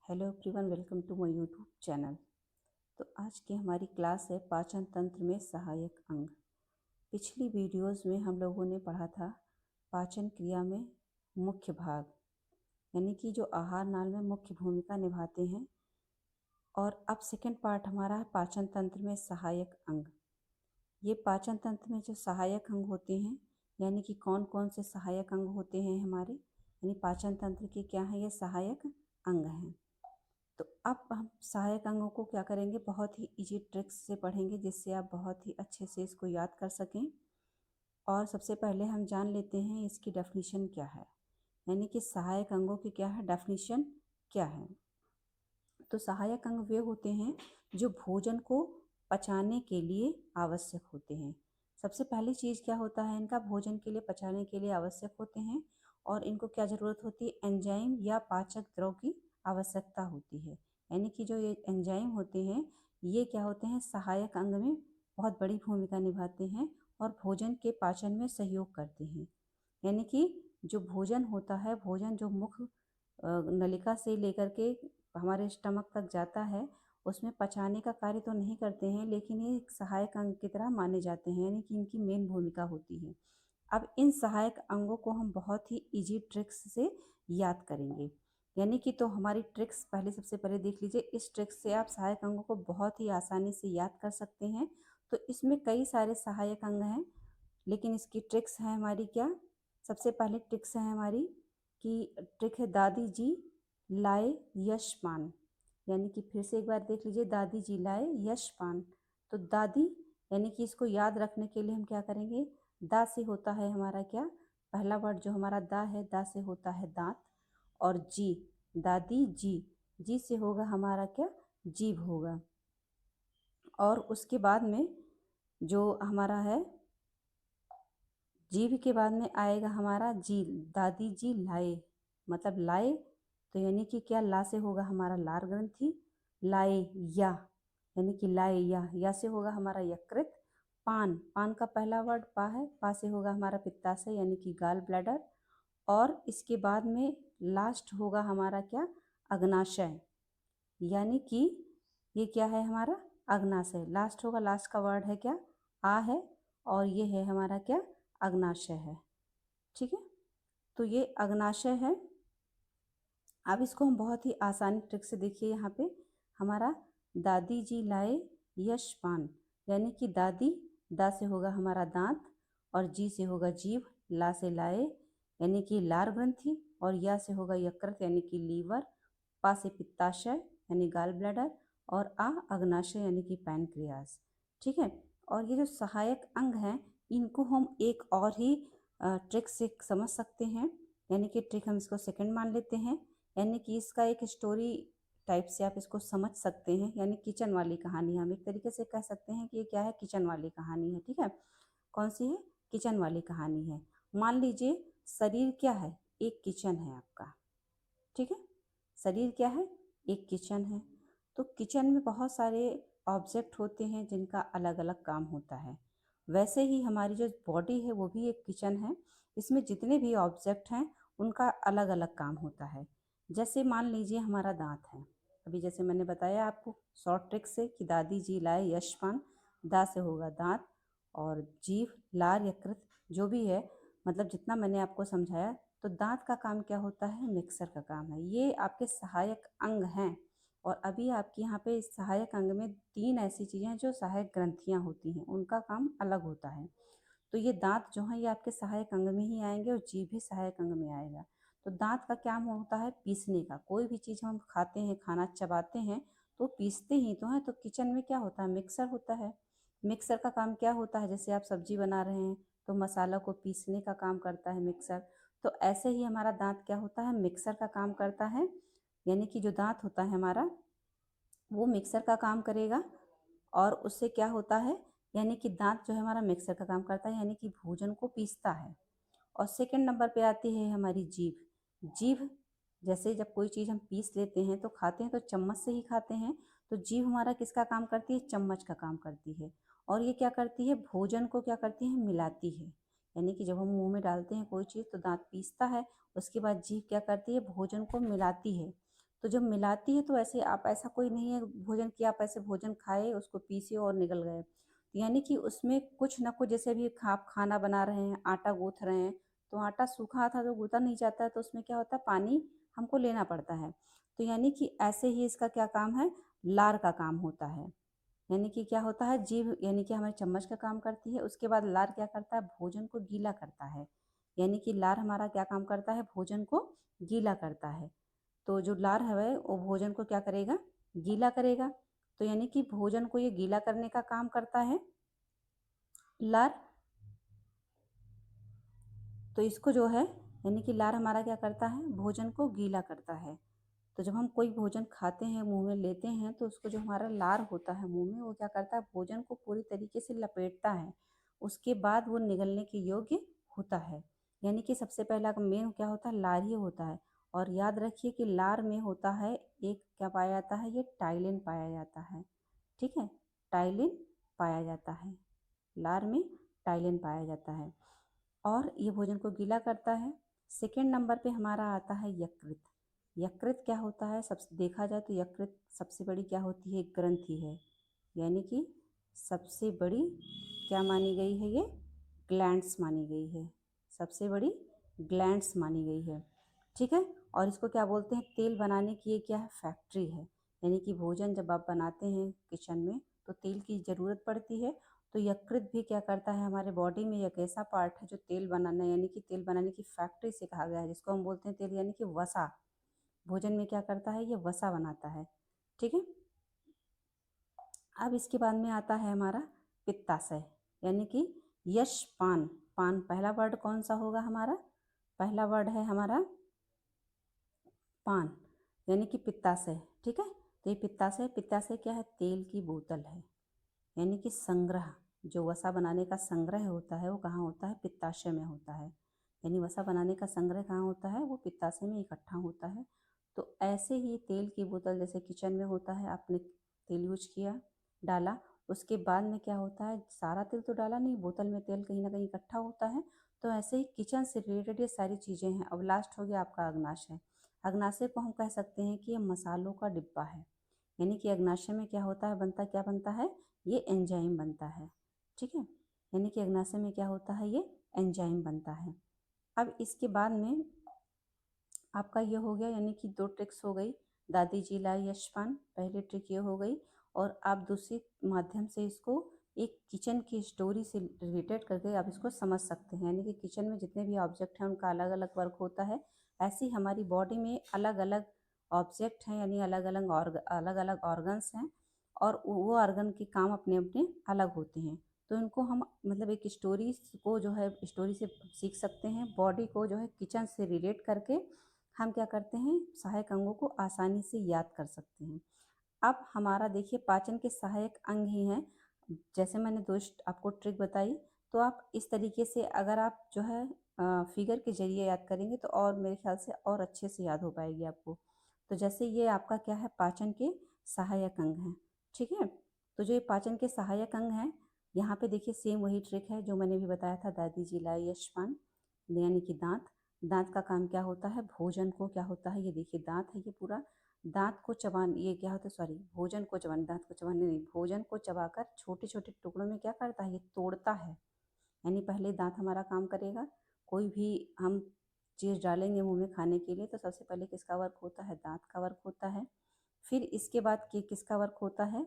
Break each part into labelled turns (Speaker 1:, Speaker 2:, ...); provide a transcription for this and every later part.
Speaker 1: Hello everyone, welcome to my YouTube channel. तो आज की हमारी क्लास है पाचन तंत्र में सहायक अंग। पिछली वीडियोस में हम लोगों ने पढ़ा था पाचन क्रिया में मुख्य भाग, यानी कि जो आहार नाल में मुख्य भूमिका निभाते हैं। और अब सेकंड पार्ट हमारा है पाचन तंत्र में सहायक अंग। ये पाचन तंत्र में जो सहायक अंग होते हैं, यानी कि कौन कौन से सहायक अंग होते हैं हमारे, यानी पाचन तंत्र के क्या हैं, ये सहायक अंग हैं। तो अब हम सहायक अंगों को क्या करेंगे, बहुत ही इजी ट्रिक्स से पढ़ेंगे जिससे आप बहुत ही अच्छे से इसको याद कर सकें। और सबसे पहले हम जान लेते हैं इसकी डेफिनेशन क्या है, यानी कि सहायक अंगों की क्या है, डेफिनेशन क्या है। तो सहायक अंग वे होते हैं जो भोजन को पचाने के लिए आवश्यक होते हैं। सबसे पहली चीज़ क्या होता है, इनका भोजन के लिए पचाने के लिए आवश्यक होते हैं। और इनको क्या ज़रूरत होती है, एंजाइम या पाचक द्रव की आवश्यकता होती है। यानी कि जो ये एंजाइम होते हैं, ये क्या होते हैं, सहायक अंग में बहुत बड़ी भूमिका निभाते हैं और भोजन के पाचन में सहयोग करते हैं। यानी कि जो भोजन होता है, भोजन जो मुख नलिका से लेकर के हमारे स्टमक तक जाता है, उसमें पचाने का कार्य तो नहीं करते हैं, लेकिन ये एक सहायक अंग की तरह माने जाते हैं, यानी कि इनकी मेन भूमिका होती है। अब इन सहायक अंगों को हम बहुत ही इजी ट्रिक्स से याद करेंगे। यानी कि तो हमारी ट्रिक्स पहले सबसे पहले देख लीजिए। इस ट्रिक्स से आप सहायक अंगों को बहुत ही आसानी से याद कर सकते हैं। तो इसमें कई सारे सहायक अंग हैं, लेकिन इसकी ट्रिक्स है हमारी क्या, सबसे पहले ट्रिक्स है हमारी कि ट्रिक है दादी जी लाए यश पान। यानी कि फिर से एक बार देख लीजिए, दादी जी लाए यश पान। तो दादी, यानी कि इसको याद रखने के लिए हम क्या करेंगे, दा से होता है हमारा क्या, पहला वर्ड जो हमारा दा है, दा से होता है दांत। और जी, दादी जी, जी से होगा हमारा क्या, जीभ होगा। और उसके बाद में जो हमारा है, जीभ के बाद में आएगा हमारा जी, दादी जी लाए, मतलब लाए। तो यानी कि क्या, ला से होगा हमारा लार ग्रंथि, लाए या, यानी कि लाए या से होगा हमारा यकृत। पान, पान का पहला वर्ड पा है, पा से होगा हमारा पित्ताशय यानी कि गाल ब्लैडर। और इसके बाद में लास्ट होगा हमारा क्या, अग्नाशय, यानी कि ये क्या है हमारा, अग्नाशय। लास्ट होगा, लास्ट का वर्ड है क्या, आ है, और ये है हमारा क्या, अग्नाशय है। ठीक है, तो ये अग्नाशय है। अब इसको हम बहुत ही आसानी ट्रिक से देखिए, यहाँ पे हमारा दादी जी लाए यश पान, यानी कि दादी, दा से होगा हमारा दांत, और जी से होगा जीभ, ला से लाए यानी कि लार ग्रंथि, और या से होगा यकृत यानी कि लीवर, पा से पित्ताशय यानी गाल ब्लैडर, और आ अग्नाशय यानी कि पैनक्रियास। ठीक है, और ये जो सहायक अंग हैं, इनको हम एक और ही ट्रिक से समझ सकते हैं। यानी कि ट्रिक हम इसको सेकंड मान लेते हैं, यानी कि इसका एक स्टोरी टाइप से आप इसको समझ सकते हैं, यानी किचन वाली कहानी। हम एक तरीके से कह सकते हैं कि ये क्या है, किचन वाली कहानी है। ठीक है, कौन सी है, किचन वाली कहानी है। मान लीजिए शरीर क्या है, एक किचन है आपका। ठीक है, शरीर क्या है, एक किचन है। तो किचन में बहुत सारे ऑब्जेक्ट होते हैं जिनका अलग अलग काम होता है। वैसे ही हमारी जो बॉडी है वो भी एक किचन है। इसमें जितने भी ऑब्जेक्ट हैं उनका अलग अलग काम होता है। जैसे मान लीजिए हमारा दांत है, अभी जैसे मैंने बताया आपको शॉर्ट ट्रिक से कि दादी जी लाए यशपान, दा से होगा दांत, और जीभ, लार, यकृत, जो भी है, मतलब जितना मैंने आपको समझाया। तो दांत का काम क्या होता है, मिक्सर का काम है। ये आपके सहायक अंग हैं। और अभी आपके यहाँ पे इस सहायक अंग में 3 ऐसी चीज़ें हैं जो सहायक ग्रंथियाँ होती हैं, उनका काम अलग होता है। तो ये दांत जो हैं ये आपके सहायक अंग में ही आएंगे, और जीभ भी सहायक अंग में आएगा। तो दांत का क्या होता है, पीसने का। कोई भी चीज़ हम खाते हैं, खाना चबाते हैं, तो पीसते ही तो हैं। तो किचन में क्या होता है, मिक्सर होता है। मिक्सर का काम क्या होता है, जैसे आप सब्जी बना रहे हैं तो मसाला को पीसने का काम करता है मिक्सर। तो ऐसे ही हमारा दांत क्या होता है, मिक्सर का काम करता है। यानी कि जो दांत होता है हमारा, वो मिक्सर का काम करेगा। और उससे क्या होता है, यानी कि दांत जो है हमारा मिक्सर का काम करता है, यानी कि भोजन को पीसता है। और सेकंड नंबर पे आती है हमारी जीभ। जीभ, जैसे जब कोई चीज़ हम पीस लेते हैं तो खाते हैं तो चम्मच से ही खाते हैं। तो जीभ हमारा किसका काम करती है, चम्मच का काम करती है। और ये क्या करती है, भोजन को क्या करती है, मिलाती है। यानी कि जब हम मुंह में डालते हैं कोई चीज़ तो दांत पीसता है, उसके बाद जीभ क्या करती है, भोजन को मिलाती है। तो जब मिलाती है तो ऐसे आप, ऐसा कोई नहीं है भोजन कि आप ऐसे भोजन खाए उसको पीसे और निकल गए, यानी कि उसमें कुछ ना कुछ, जैसे अभी आप खाना बना रहे हैं, आटा गूँथ रहे हैं, तो आटा सूखा था तो गूँथा नहीं जाता है, तो उसमें क्या होता है, पानी हमको लेना पड़ता है। तो यानी कि ऐसे ही इसका क्या काम है, लार का काम होता है। यानी कि क्या होता है, जीभ यानी कि हमारे चम्मच का काम करती है, उसके बाद लार क्या करता है, भोजन को गीला करता है। यानी कि लार हमारा क्या काम करता है, भोजन को गीला करता है। तो जो लार है वो भोजन को क्या करेगा, गीला करेगा। तो यानी कि भोजन को ये गीला करने का काम करता है लार। तो इसको जो है, यानी कि लार हमारा क्या करता है, भोजन को गीला करता है। तो जब हम कोई भोजन खाते हैं, मुंह में लेते हैं, तो उसको जो हमारा लार होता है मुंह में, वो क्या करता है, भोजन को पूरी तरीके से लपेटता है, उसके बाद वो निगलने के योग्य होता है। यानी कि सबसे पहला मेन क्या होता है, लार ही होता है। और याद रखिए कि लार में होता है एक क्या पाया जाता है, ये टाइलिन पाया जाता है। ठीक है, टाइलिन पाया जाता है, लार में टाइलिन पाया जाता है, और ये भोजन को गीला करता है। सेकेंड नंबर पे हमारा आता है यकृत। यकृत क्या होता है, सबसे देखा जाए तो यकृत सबसे बड़ी क्या होती है, एक ग्रंथि है। यानी कि सबसे बड़ी क्या मानी गई है, ये ग्लैंड्स मानी गई है, सबसे बड़ी ग्लैंड्स मानी गई है। ठीक है, और इसको क्या बोलते हैं, तेल बनाने की ये क्या है, फैक्ट्री है। यानी कि भोजन जब आप बनाते हैं किचन में तो तेल की ज़रूरत पड़ती है। तो यकृत भी क्या करता है, हमारे बॉडी में एक ऐसा पार्ट है जो तेल बनाना, यानी कि तेल बनाने की फैक्ट्री से कहा गया है, जिसको हम बोलते हैं तेल, यानी कि वसा। भोजन में क्या करता है, ये वसा बनाता है। ठीक है, अब इसके बाद में आता है हमारा पित्ताशय, यानी कि यश पान। पान पहला वर्ड कौन सा होगा हमारा, पहला वर्ड है हमारा पान, यानी कि पित्ताशय। ठीक है, तो ये पित्ताशय, पित्ताशय क्या है, तेल की बोतल है। यानी कि संग्रह, जो वसा बनाने का संग्रह होता है वो कहाँ होता है, पित्ताशय में होता है। यानी वसा बनाने का संग्रह कहाँ होता है, वो पित्ताशय में इकट्ठा होता है। तो ऐसे ही तेल की बोतल जैसे किचन में होता है, आपने तेल यूज किया, डाला, उसके बाद में क्या होता है, सारा तेल तो डाला नहीं, बोतल में तेल कहीं ना कहीं इकट्ठा होता है। तो ऐसे ही किचन से रिलेटेड ये सारी चीज़ें हैं। अब लास्ट हो गया आपका अग्नाशय। अग्नाशय को हम कह सकते हैं कि ये मसालों का डिब्बा है। यानी कि अग्नाशय में क्या होता है, बनता क्या बनता है, ये एंजाइम बनता है। ठीक है, यानी कि अग्नाशय में क्या होता है, ये एंजाइम बनता है। अब इसके बाद में आपका ये हो गया, यानी कि दो ट्रिक्स हो गई, दादी जी लाई यशपान, पहली ट्रिक ये हो गई। और आप दूसरी माध्यम से इसको एक किचन की स्टोरी से रिलेटेड करके आप इसको समझ सकते हैं। यानी कि किचन में जितने भी ऑब्जेक्ट हैं उनका अलग अलग वर्क होता है। ऐसे ही हमारी बॉडी में अलग अलग ऑब्जेक्ट हैं, यानी अलग अलग ऑर्गन्स हैं, और वो ऑर्गन के काम अपने अपने अलग होते हैं। तो इनको हम मतलब एक स्टोरी को जो है, स्टोरी से सीख सकते हैं। बॉडी को जो है किचन से रिलेट करके हम क्या करते हैं, सहायक अंगों को आसानी से याद कर सकते हैं। अब हमारा देखिए पाचन के सहायक अंग ही हैं। जैसे मैंने आपको ट्रिक बताई, तो आप इस तरीके से अगर आप जो है फिगर के जरिए याद करेंगे तो और मेरे ख्याल से और अच्छे से याद हो पाएगी आपको। तो जैसे ये आपका क्या है, पाचन के सहायक अंग हैं। ठीक है, तो जो ये पाचन के सहायक अंग हैं, यहाँ पे देखिए सेम वही ट्रिक है जो मैंने भी बताया था, दादी जी लाई यशपान, यानी कि दांत। दांत का काम क्या होता है, भोजन को क्या होता है, ये देखिए दांत है ये पूरा, दांत को चबान, ये क्या होता है, सॉरी, भोजन को चबाने, दांत को चबाने नहीं, भोजन को चबाकर छोटे छोटे टुकड़ों में क्या करता है, ये तोड़ता है। यानी पहले दांत हमारा काम करेगा। कोई भी हम चीज़ डालेंगे मुंह में खाने के लिए तो सबसे पहले किसका वर्क होता है, दांत का वर्क होता है। फिर इसके बाद किसका वर्क होता है,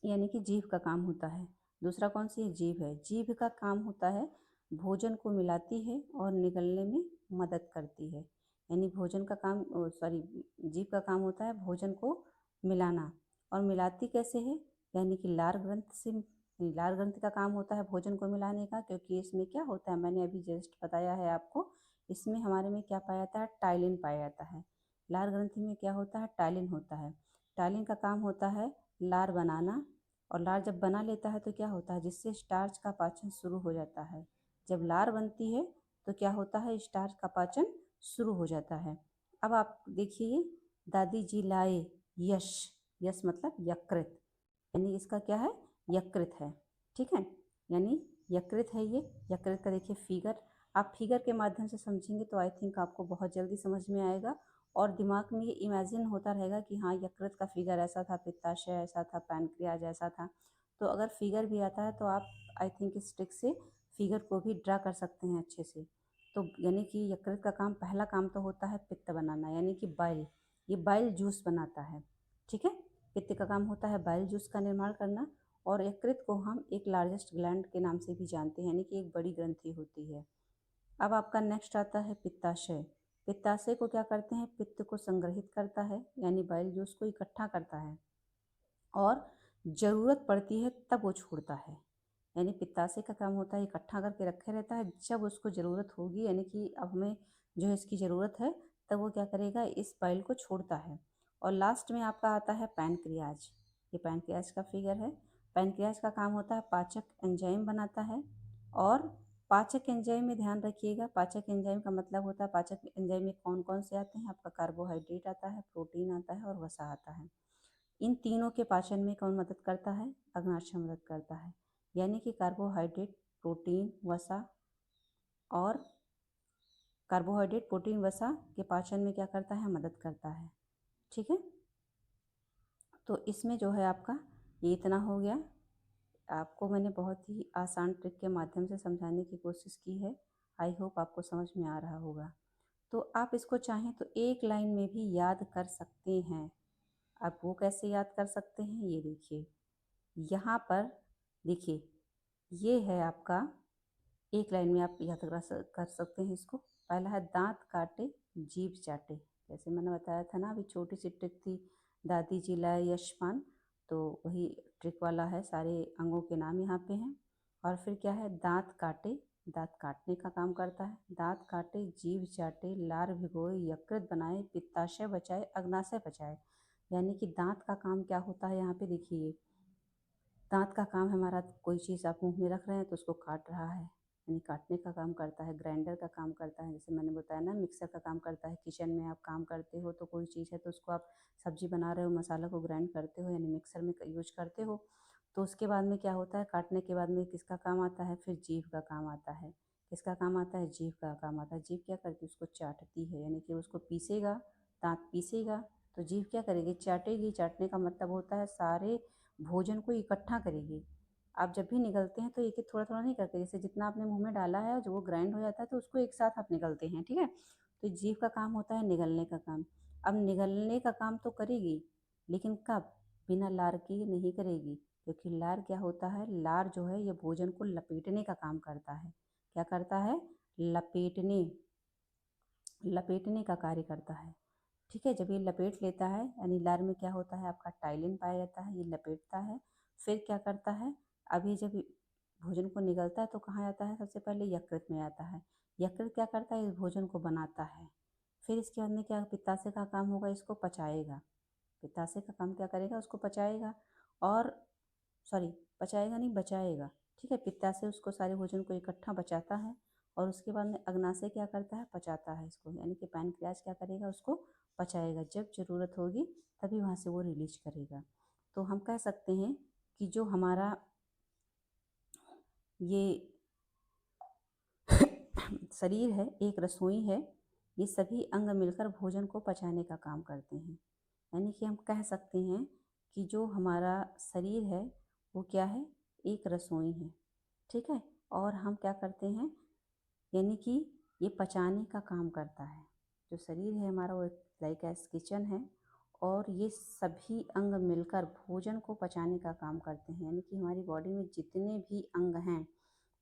Speaker 1: यानी कि जीभ का काम होता है। दूसरा कौन सी है, जीभ है। जीभ का काम होता है, भोजन को मिलाती है और निगलने में मदद करती है। यानी भोजन का काम, सॉरी, जीभ का काम होता है भोजन को मिलाना, और मिलाती कैसे है, यानी कि लार ग्रंथ से। लार ग्रंथ का काम होता है भोजन को मिलाने का, क्योंकि इसमें क्या होता है, मैंने अभी जस्ट बताया है आपको, इसमें हमारे में क्या पाया जाता है, टाइलिन पाया जाता है। लार ग्रंथि में क्या होता है, टाइलिन होता है। टाइलिन का काम होता है लार बनाना, और लार जब बना लेता है तो क्या होता है, जिससे स्टार्च का पाचन शुरू हो जाता है। जब लार बनती है तो क्या होता है, स्टार्च का पाचन शुरू हो जाता है। अब आप देखिए, दादी जी लाए यश, यश मतलब यकृत, यानी इसका क्या है, यकृत है। ठीक है, यानी यकृत है ये। यकृत का देखिए फिगर, आप फिगर के माध्यम से समझेंगे तो आई थिंक आपको बहुत जल्दी समझ में आएगा। और दिमाग में ये इमेजिन होता रहेगा कि हाँ यकृत का फिगर ऐसा था, पित्ताशय ऐसा था, पैनक्रियाज ऐसा था। तो अगर फिगर भी आता है तो आप आई थिंक इस ट्रिक से फिगर को भी ड्रा कर सकते हैं अच्छे से। तो यानी कि यकृत का काम, पहला काम तो होता है पित्त बनाना, यानी कि बाइल, ये बाइल जूस बनाता है। ठीक है, पित्त का काम होता है बाइल जूस का निर्माण करना। और यकृत को हम एक लार्जेस्ट ग्लैंड के नाम से भी जानते हैं, यानी कि एक बड़ी ग्रंथि होती है। अब आपका नेक्स्ट आता है पित्ताशय। पित्ताशय को क्या करते हैं, पित्त को संग्रहित करता है, यानी बाइल जूस को इकट्ठा करता है, और ज़रूरत पड़ती है तब वो छोड़ता है। यानी पित्ताशय का काम होता है इकट्ठा करके रखे रहता है, जब उसको ज़रूरत होगी, यानी कि अब हमें जो है इसकी ज़रूरत है, तब वो क्या करेगा, इस बाइल को छोड़ता है। और लास्ट में आपका आता है पैनक्रियाज। ये पैनक्रियाज का फिगर है। पैनक्रियाज का काम होता है पाचक एंजाइम बनाता है। और पाचक एंजाइम में ध्यान रखिएगा, पाचक एंजाइम का मतलब होता है, पाचक एंजाइम में कौन कौन से आते हैं, आपका कार्बोहाइड्रेट आता है, प्रोटीन आता है और वसा आता है। इन तीनों के पाचन में कौन मदद करता है, अग्नाशय मदद करता है। यानी कि कार्बोहाइड्रेट, प्रोटीन, वसा, और कार्बोहाइड्रेट, प्रोटीन, वसा के पाचन में क्या करता है, मदद करता है। ठीक है, तो इसमें जो है आपका ये इतना हो गया। आपको मैंने बहुत ही आसान ट्रिक के माध्यम से समझाने की कोशिश की है। आई होप आपको समझ में आ रहा होगा। तो आप इसको चाहें तो एक लाइन में भी याद कर सकते हैं। आप वो कैसे याद कर सकते हैं, ये देखिए, यहाँ पर देखिए, ये है आपका, एक लाइन में आप याद कर सकते हैं इसको। पहला है दांत काटे जीभ चाटे। जैसे मैंने बताया था ना, अभी छोटी सी ट्रिक थी, दादी जी लाए यशपान, तो वही ट्रिक वाला है, सारे अंगों के नाम यहाँ पे हैं। और फिर क्या है, दांत काटे, दांत काटने का काम करता है, दांत काटे जीभ चाटे, लार भिगोए, यकृत बनाए, पित्ताशय बचाए, अग्नाशय बचाए। यानी कि दांत का काम क्या होता है, यहाँ पे देखिए, दांत का काम हमारा, कोई चीज़ आप मुंह में रख रहे हैं तो उसको काट रहा है, यानी काटने का काम करता है। ग्राइंडर का काम करता है, जैसे मैंने बताया ना, मिक्सर का काम करता है। किचन में आप काम करते हो तो कोई चीज़ है तो उसको आप, सब्जी बना रहे हो, मसाला को ग्राइंड करते हो, यानी मिक्सर में यूज करते हो। तो उसके बाद में क्या होता है, काटने के बाद में किसका काम आता है, फिर जीभ का काम आता है। किसका काम आता है, जीभ का काम आता है। जीभ क्या करती है, उसको चाटती है, यानी कि उसको पीसेगा, दांत पीसेगा तो जीभ क्या करेगी, चाटेगी। चाटने का मतलब होता है सारे भोजन को इकट्ठा करेगी। आप जब भी निगलते हैं तो एक एक थोड़ा थोड़ा नहीं करते, जैसे जितना आपने मुंह में डाला है जब वो ग्राइंड हो जाता है तो उसको एक साथ आप निगलते हैं। ठीक है, तो जीभ का काम होता है निगलने का काम। अब निगलने का काम तो करेगी, लेकिन कब, बिना लार के नहीं करेगी, क्योंकि लार क्या होता है, लार जो है ये भोजन को लपेटने का काम करता है। क्या करता है, लपेटने, लपेटने का कार्य करता है। ठीक है, जब ये लपेट लेता है, यानी लार में क्या होता है, आपका टाइलिन पाया जाता है, ये लपेटता है। फिर क्या करता है, अभी जब भोजन को निगलता है तो कहाँ आता है, सबसे पहले यकृत में आता है। यकृत क्या करता है, इस भोजन को बनाता है। फिर इसके बाद में क्या, पित्ताशय का काम होगा, इसको पचाएगा। पित्ताशय का काम क्या करेगा, उसको पचाएगा, और सॉरी, पचाएगा नहीं, बचाएगा। ठीक है, पित्ताशय उसको, सारे भोजन को इकट्ठा बचाता है। और उसके बाद में अग्नाशय क्या करता है, पचाता है इसको, यानी कि पैनक्रियाज क्या करेगा, उसको पचाएगा। जब ज़रूरत होगी तभी वहाँ से वो रिलीज करेगा। तो हम कह सकते हैं कि जो हमारा ये शरीर है, एक रसोई है, ये सभी अंग मिलकर भोजन को पचाने का काम करते हैं। यानी कि हम कह सकते हैं कि जो हमारा शरीर है वो क्या है, एक रसोई है। ठीक है, और हम क्या करते हैं, यानी कि ये पचाने का काम करता है। जो शरीर है हमारा वो लाइक एस किचन है, और ये सभी अंग मिलकर भोजन को पचाने का काम करते हैं। यानी कि हमारी बॉडी में जितने भी अंग हैं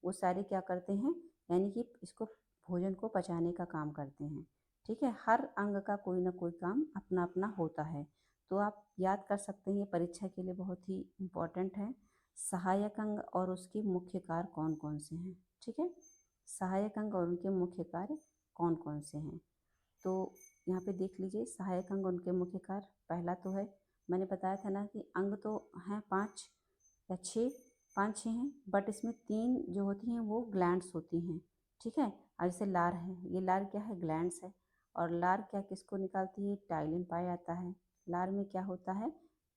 Speaker 1: वो सारे क्या करते हैं, यानी कि इसको, भोजन को पचाने का काम करते हैं। ठीक है, हर अंग का कोई ना कोई काम अपना अपना होता है। तो आप याद कर सकते हैं, ये परीक्षा के लिए बहुत ही इम्पोर्टेंट है। सहायक अंग और उसके मुख्य कार्य कौन कौन से हैं। ठीक है, सहायक अंग और उनके मुख्य कार्य कौन कौन से हैं। तो यहाँ पे देख लीजिए, सहायक अंग, उनके मुख्य कार्य, पहला तो है, मैंने बताया था ना कि अंग तो हैं 5 या 6, 5-6 हैं, बट इसमें 3 जो होती हैं वो ग्लैंड्स होती हैं। ठीक है, अब जैसे लार है, ये लार क्या है, ग्लैंड्स है। और लार क्या किसको निकालती है, टाइलिन पाया जाता है। लार में क्या होता है,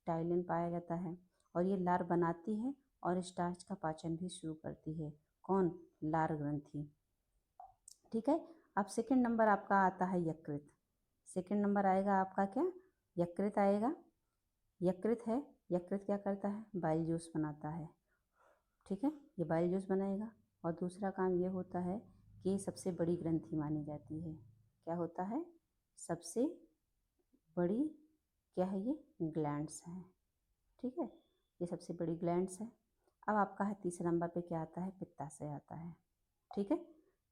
Speaker 1: टाइलिन पाया जाता है, और ये लार बनाती है और स्टार्च का पाचन भी शुरू करती है। कौन, लार ग्रंथि। ठीक है, अब सेकंड नंबर आपका आता है यकृत। सेकंड नंबर आएगा आपका क्या, यकृत आएगा। यकृत है, यकृत क्या करता है, बाइल जूस बनाता है, ठीक है, ये बाइल जूस बनाएगा। और दूसरा काम ये होता है कि सबसे बड़ी ग्रंथि मानी जाती है। क्या होता है, सबसे बड़ी क्या है, ये ग्लैंड्स हैं, ठीक है, ये सबसे बड़ी ग्लैंड्स है। अब आपका है तीसरे नंबर पे क्या आता है, पित्ताशय आता है, ठीक है।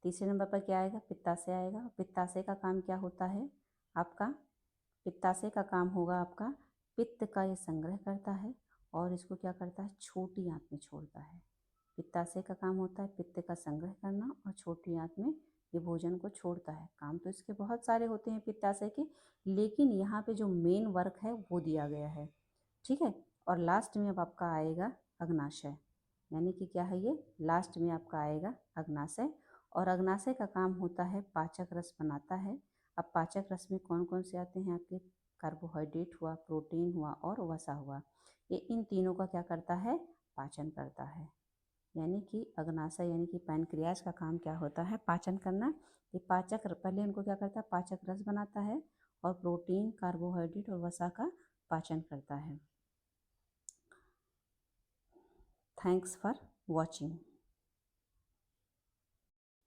Speaker 1: तीसरे नंबर पर क्या आएगा, पित्ताशय आएगा। पित्ताशय का काम क्या होता है आपका, पित्ताशय का काम होगा आपका, पित्त का ये संग्रह करता है और इसको क्या करता है, छोटी आंत में छोड़ता है। पित्ताशय का काम होता है पित्त का संग्रह करना और छोटी आंत में ये भोजन को छोड़ता है। काम तो इसके बहुत सारे होते हैं पित्ताशय के, लेकिन यहाँ पे जो मेन वर्क है वो दिया गया है, ठीक है। और लास्ट में अब आपका आएगा अग्नाशय, यानी कि क्या है ये, लास्ट में आपका आएगा अग्नाशय। और अग्नाशय का काम होता है पाचक रस बनाता है। अब पाचक रस में कौन कौन से आते हैं आपके, कार्बोहाइड्रेट हुआ, प्रोटीन हुआ और वसा हुआ, ये इन तीनों का क्या करता है, पाचन करता है। यानी कि अग्नाशय यानी कि पैनक्रियाज का काम क्या होता है, पाचन करना। ये पाचक पहले उनको क्या करता है, पाचक रस बनाता है और प्रोटीन, कार्बोहाइड्रेट और वसा का पाचन करता है। Thanks for watching.